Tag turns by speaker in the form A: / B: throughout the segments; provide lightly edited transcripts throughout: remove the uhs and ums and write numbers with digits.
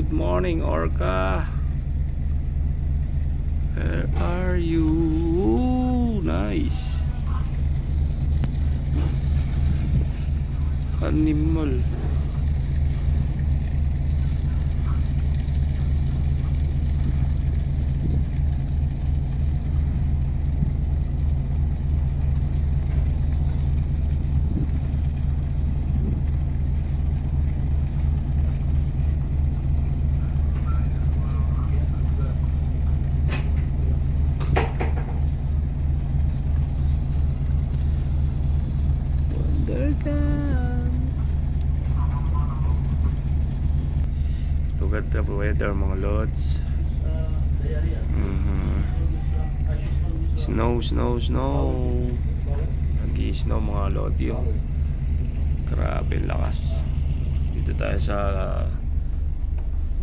A: Good morning, Orca. Where are you? Nice. Animal. Look at the weather, mga lods. Snow. Nag-i-snow, mga lodi. Grabe lakas. Dito tayo sa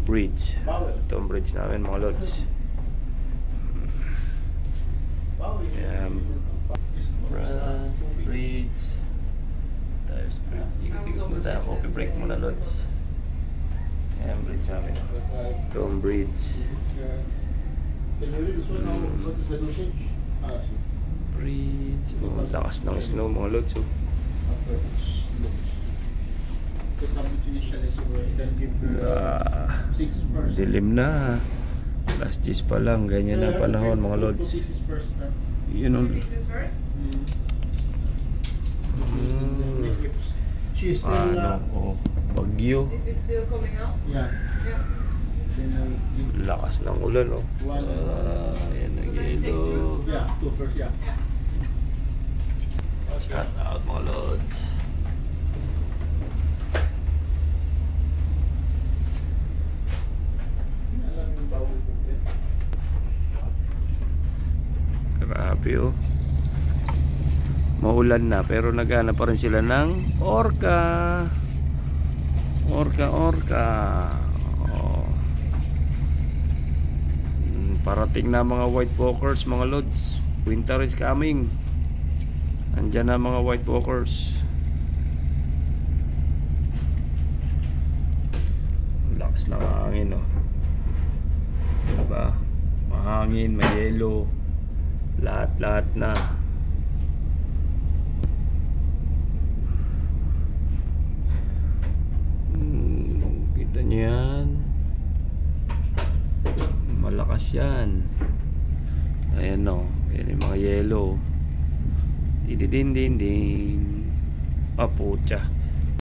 A: bridge. Ito ang bridge namin, mga lods. Bridge. Tayo sa bridge. Ikot-ikot muna tayo. Coffee break muna, lods. Ayan, bridge namin. Ito ang bridge. Bridge. Oh, lakas ng snow, mga lods. Dilim na. Last days pa lang. Ganyan na panahon, mga lods. Yun ang bagyo. Lakas ng ulan, oh. Ayan ang yelo. Shout out, mga lods. Grabe, oh. Maulan na pero naghanap pa rin sila ng orca. Orca. Oh. Parating na mga white walkers, mga lods. Winter is coming. Andyan na mga white walkers. Lakas ng hangin, oh. Diba? Mahangin, may yelo. Lahat na. Kita nyo yan. Malakas yan. Ayan, o. Ayan yung mga yelo. Din. Ah, putya.